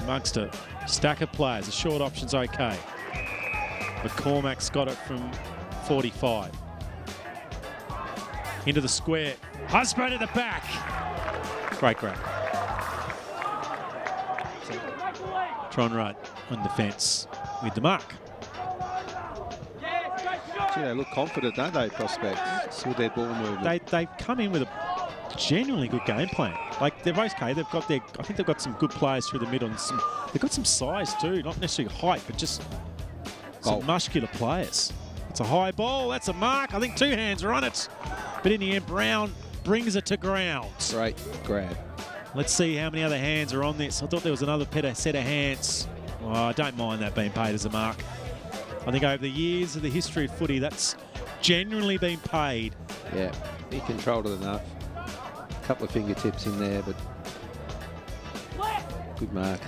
amongst a stack of players. The short option's okay. McCormack's got it from 45. Into the square. Husband at the back. Great grab. Tron Rudd on defence with the mark. Gee, they look confident, don't they, prospects, with their ball movement? They've come in with a genuinely good game plan. Like, they're okay. They've got their, I think they've got some good players through the middle. And they've got some size too, not necessarily height, but just some muscular players. It's a high ball. That's a mark. I think 2 hands are on it. But in the end, Brown brings it to ground. Great grab. Let's see how many other hands are on this. I thought there was another set of hands. Oh, I don't mind that being paid as a mark. I think over the years of the history of footy, that's genuinely been paid. Yeah, he controlled it enough. A couple of fingertips in there, but good mark.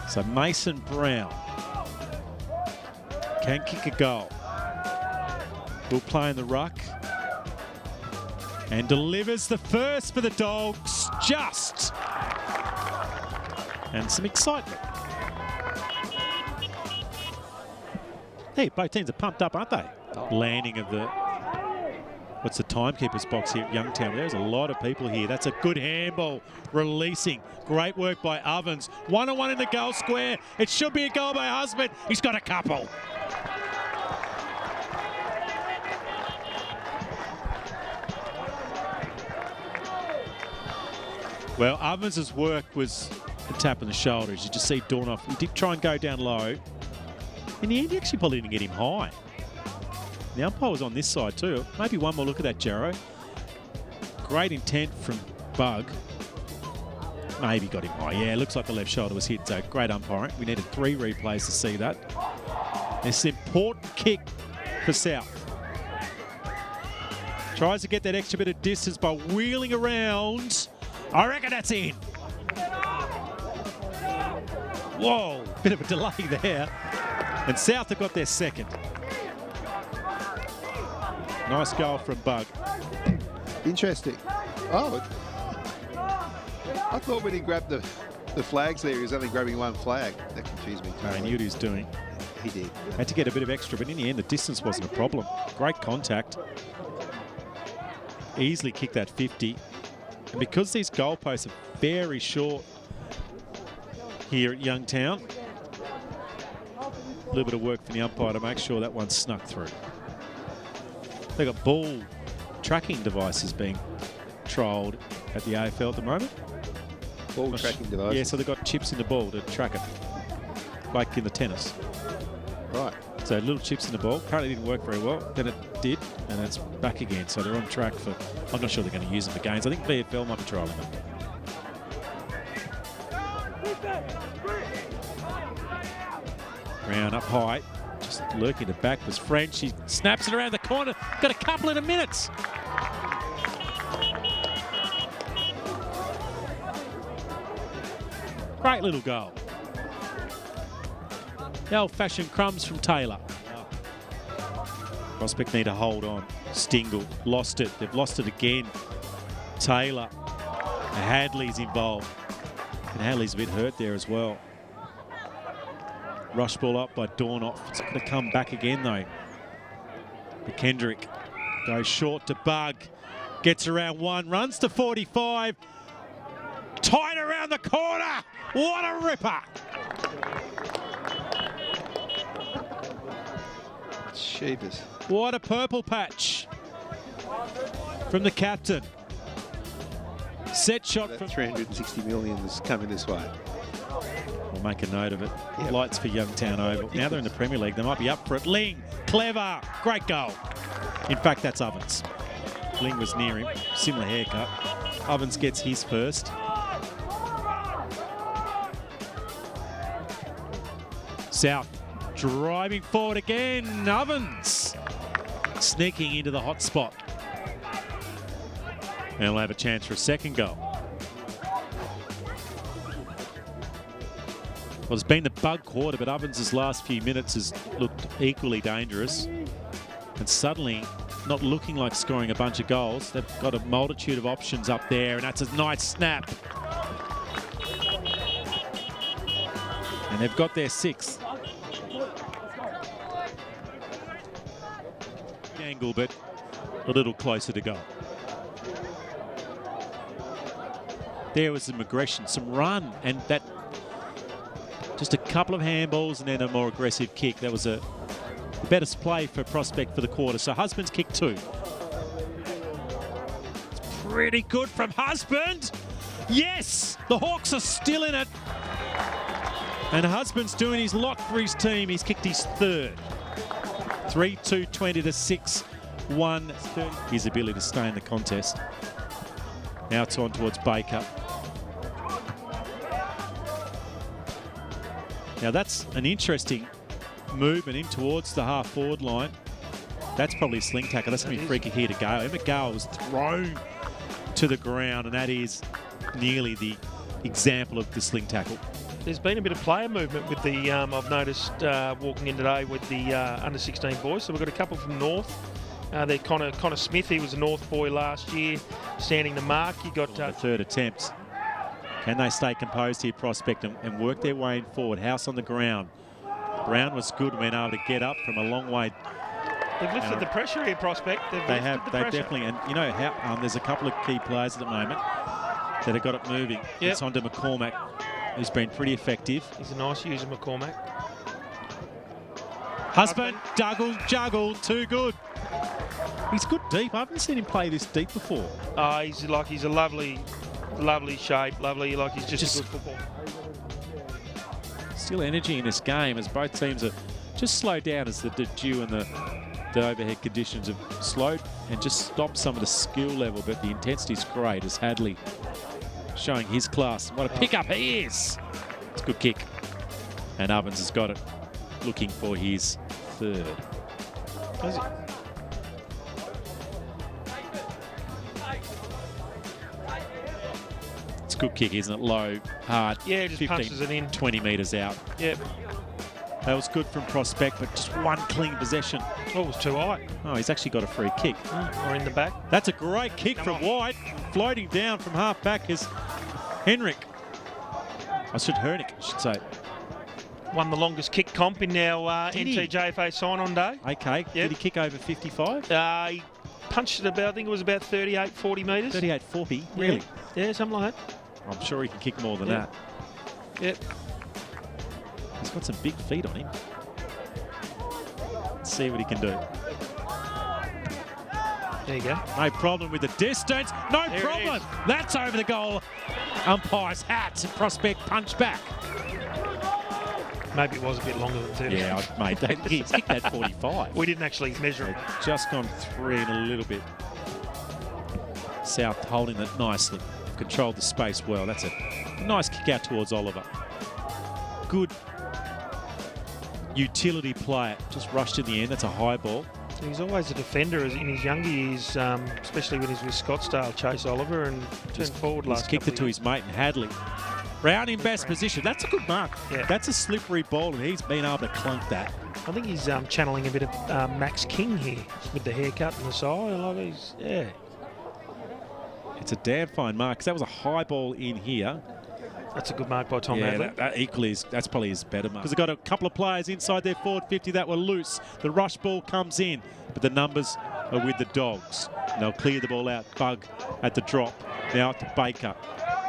So Mason Brown can kick a goal. Will play in the ruck and delivers the first for the Dogs. Just. And some excitement. Hey, both teams are pumped up, aren't they? Landing of the, what's the timekeeper's box here at Youngtown? There's a lot of people here. That's a good handball, releasing. Great work by Ovens. 1-on-1 in the goal square. It should be a goal by Husband. He's got a couple. Well, Ovens' work was a tap on the shoulders. You just see Dornoff. He did try and go down low. In the end, he actually probably didn't get him high. The umpire was on this side too. Maybe one more look at that, Jarrow. Great intent from Bug. Maybe got him high. Yeah, looks like the left shoulder was hit. So great umpiring. We needed 3 replays to see that. It's an important kick for South. Tries to get that extra bit of distance by wheeling around. I reckon that's in. Whoa, bit of a delay there. And South have got their second. Nice goal from Bug. Interesting. Oh, I thought when he grabbed the flags there, he was only grabbing one flag. That confused me. No, he knew what he was doing. He did. Had to get a bit of extra, but in the end, the distance wasn't a problem. Great contact. Easily kicked that 50. And because these goalposts are very short here at Youngtown, a little bit of work for the umpire to make sure that one snuck through. They've got ball tracking devices being trialled at the AFL at the moment. Ball tracking devices? Yeah, so they've got chips in the ball to track it, like in the tennis. Right. So little chips in the ball. Apparently didn't work very well. Then it did, and it's back again. So they're on track for, I'm not sure they're going to use them for games. I think VFL might be trialling them. Brown up high, just lurking the back was French. He snaps it around the corner. Got a couple in a minute. Great little goal. The old-fashioned crumbs from Taylor. Prospect need to hold on. Stingle lost it. They've lost it again. Taylor. Hadley's involved. And Hadley's a bit hurt there as well. Rush ball up by Dornoff. It's going to come back again though. McKendrick goes short to Bug. Gets around one. Runs to 45. Tight around the corner. What a ripper. Sheepers. What a purple patch from the captain. Set shot from 360 million is coming this way. We'll make a note of it. Yep. Lights for Youngtown Oval. Now they're in the Premier League. They might be up for it. Ling, clever, great goal. In fact, that's Ovens. Ling was near him. Similar haircut. Ovens gets his first. South driving forward again. Ovens sneaking into the hot spot. And he'll have a chance for a second goal. Well, it's been the Bug quarter, but Ovens' last few minutes has looked equally dangerous. And suddenly, not looking like scoring a bunch of goals. They've got a multitude of options up there, and that's a nice snap. And they've got their 6th. Angle, but a little closer to goal. There was some aggression, some run, and that just a couple of handballs and then a more aggressive kick. That was a better play for Prospect for the quarter. So Husband's kick 2. It's pretty good from Husband. Yes, the Hawks are still in it. And Husband's doing his lot for his team. He's kicked his 3rd. 3-2, 20 to 6-1. His ability to stay in the contest. Now it's on towards Baker. Now that's an interesting movement in towards the half-forward line. That's probably a sling tackle. That's going to be free kick here to Gale. Emma Gale was thrown to the ground, and that is nearly the example of the sling tackle. There's been a bit of player movement with the, I've noticed walking in today with the under-16 boys. So we've got a couple from North. They're Connor Smith. He was a North boy last year, standing the mark. You got the 3rd attempt. Can they stay composed here, Prospect, and work their way forward? House on the ground. Brown was good and been able to get up from a long way. They've lifted the pressure here, Prospect. They definitely, and you know how there's a couple of key players at the moment that have got it moving. Yep. It's on to McCormack, who's been pretty effective. He's a nice user, McCormack. Husband, juggled, too good. He's good deep. I haven't seen him play this deep before. He's a lovely shape, like he's just a good football. Still energy in this game as both teams are just slowed down as the dew and the overhead conditions have slowed and just stopped some of the skill level, but the intensity's great as Hadley showing his class. What a pickup he is. It's a good kick. And Ovens has got it, looking for his 3rd. Does it? It's a good kick, isn't it? Low, hard. Yeah, just punches it in. 20 metres out. Yep. That was good from Prospect, but just one clean possession. Oh, it was too high. Oh, he's actually got a free kick. Or in the back. That's a great kick from White. Floating down from half back is Hernick, I should say. Won the longest kick comp in our NTJFA sign-on day. Okay. Yep. Did he kick over 55? He punched it about, I think it was about 38, 40 metres. 38, 40? Really? Yeah, something like that. I'm sure he can kick more than that. Yep. He's got some big feet on him. Let's see what he can do. There you go. No problem with the distance. No problem. That's over the goal. Umpire's hat. Prospect punch back. Maybe it was a bit longer than 30. Yeah, mate. He's kicked that 45. We didn't actually measure it. Just gone 3 and a little bit. South holding it nicely. Controlled the space well. That's a nice kick out towards Oliver. Good utility player. Just rushed in the end. That's a high ball. He's always a defender in his younger years, especially when he's with Scottsdale, Chase Oliver, and turned forward last. He's kicked it to his mate and Hadley. Brown in best position. That's a good mark. Yeah. That's a slippery ball, and he's been able to clunk that. I think he's channeling a bit of Max King here with the haircut and the side. It's a damn fine mark, because that was a high ball in here. That's a good mark by Tom Hadley. That equally that's probably his better mark. Because they've got a couple of players inside their forward 50 that were loose. The rush ball comes in, but the numbers are with the Dogs. And they'll clear the ball out. Bug at the drop. Now to Baker.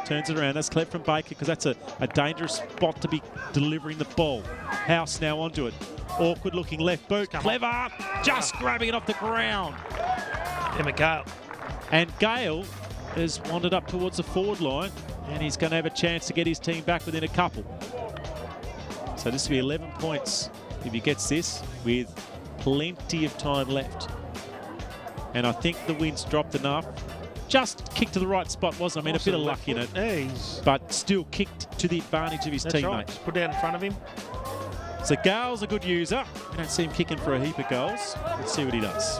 Turns it around. That's clever from Baker, because that's a dangerous spot to be delivering the ball. House now onto it. Awkward looking left boot. Clever. Just grabbing it off the ground. Emma Gale. And Gale has wandered up towards the forward line, and he's going to have a chance to get his team back within a couple. So this will be 11 points if he gets this, with plenty of time left. And I think the wind's dropped enough. Just kicked to the right spot, wasn't it? I mean, a bit of luck in it. Yeah, but still kicked to the advantage of his teammate. Right. Just put down in front of him. So Gale's a good user. We don't see him kicking for a heap of goals. Let's see what he does.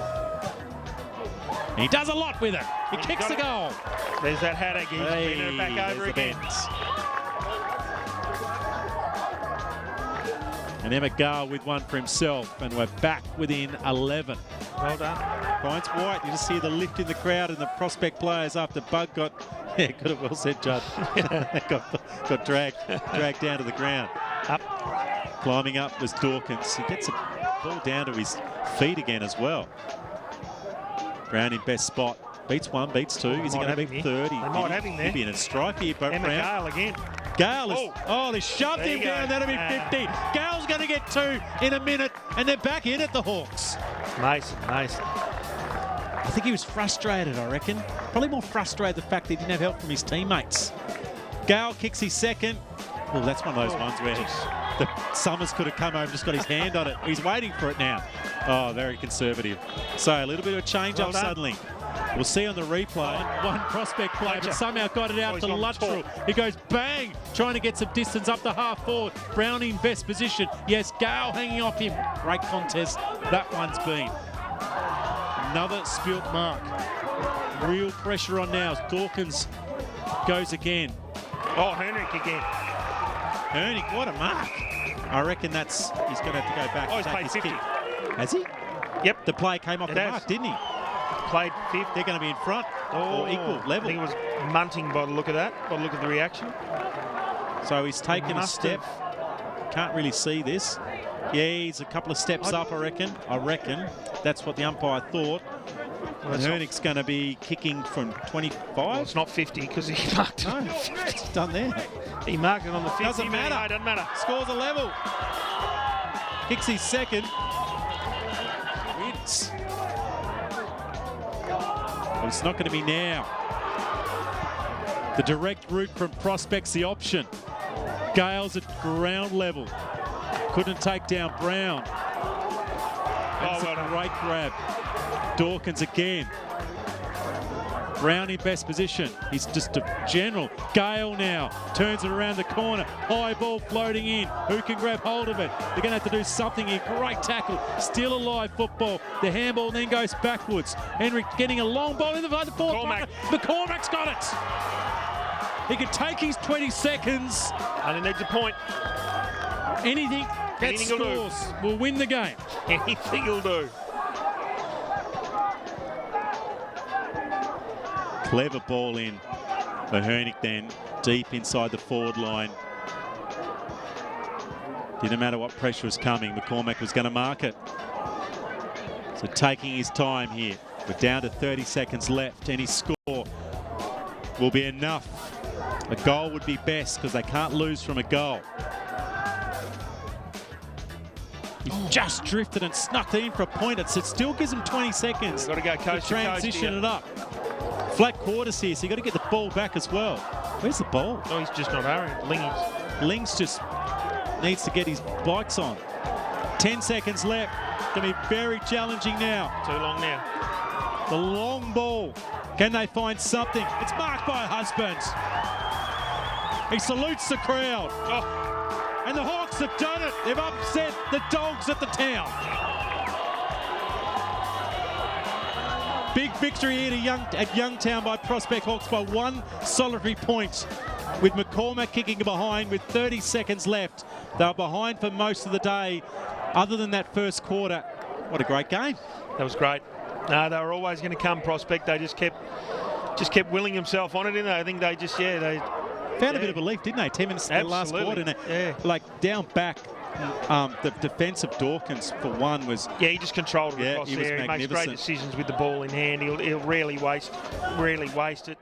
And he does a lot with it. He kicks the goal. There's that hat again. He's bringing it back over again. And Emma Gale with one for himself, and we're back within 11. Well done. Finds White. You just hear the lift in the crowd and the Prospect players after Bug got, yeah, could have well said, Judd, got dragged down to the ground. Up. Climbing up was Dawkins. He gets a ball down to his feet again as well. Brown in best spot. Beats one, beats two. Is he going to beat third? They might have him there. He'd be in a strike here, but Emma Gale again. Gale is, they shoved him down. That'll be 50. Gale's going to get 2 in a minute, and they're back in at the Hawks. Mason. I think he was frustrated, I reckon. Probably more frustrated the fact that he didn't have help from his teammates. Gale kicks his second. Well, that's one of those ones where the Summers could have come over and just got his hand on it. He's waiting for it now. Oh, very conservative. So a little bit of a change-up suddenly. We'll see on the replay. One Prospect play, but somehow got it out to Luttrell. He goes bang, trying to get some distance up the half forward. Brown in best position. Yes, Gale hanging off him. Great contest that one's been. Another spilt mark. Real pressure on now. Dawkins goes again. Oh, Henrik again. Henrik, what a mark. I reckon he's going to have to go back and take his 50. kick. Has he? Yep. The play came off the mark, didn't he? Played 5th. They're going to be in front or equal level. I think it was Munting by the look of that, by the look of the reaction. So he's taken a step. Can't really see this. Yeah, he's a couple of steps up, I reckon. That's what the umpire thought. Well, and Hernick's going to be kicking from 25. Well, it's not 50 because he marked it. No, it's done there. He marked it on the 50. Doesn't matter. No, doesn't matter. Scores a level. Kicks his second. Wins. Well, it's not going to be now. The direct route from Prospect's the option. Gale's at ground level. Couldn't take down Brown. That's a great grab. Dawkins again. Brown in best position. He's just a general. Gale now turns it around the corner. High ball floating in. Who can grab hold of it? They're going to have to do something here. Great tackle. Still alive football. The handball then goes backwards. Henrik getting a long ball in the fourth. McCormack's got it. He could take his 20 seconds. And he needs a point. Anything that scores will win the game. Anything will do. Clever ball in for Hernick then, deep inside the forward line. Didn't matter what pressure was coming, McCormack was going to mark it. So taking his time here. We're down to 30 seconds left. Any score will be enough. A goal would be best because they can't lose from a goal. He's just drifted and snuck it in for a point. It still gives him 20 seconds. Got to go coast to transition it up. Flat quarters here, so you've got to get the ball back as well. Where's the ball? Oh, he's just not hurrying. Lings just needs to get his bikes on. 10 seconds left. Going to be very challenging now. Too long now. The long ball. Can they find something? It's marked by Husbands. He salutes the crowd. Oh. And the Hawks have done it. They've upset the Dogs at the town. Big victory here at Youngtown by Prospect Hawks by 1 solitary point. With McCormack kicking behind with 30 seconds left. They were behind for most of the day. Other than that first quarter, what a great game. That was great. No, they were always going to come, Prospect. They just kept willing himself on it, didn't they? I think they just, they found a bit of relief, didn't they? 10 minutes in the last quarter. Like down back, the defence of Dawkins for one was... Yeah, he just controlled it across there. He makes great decisions with the ball in hand. He'll rarely waste it.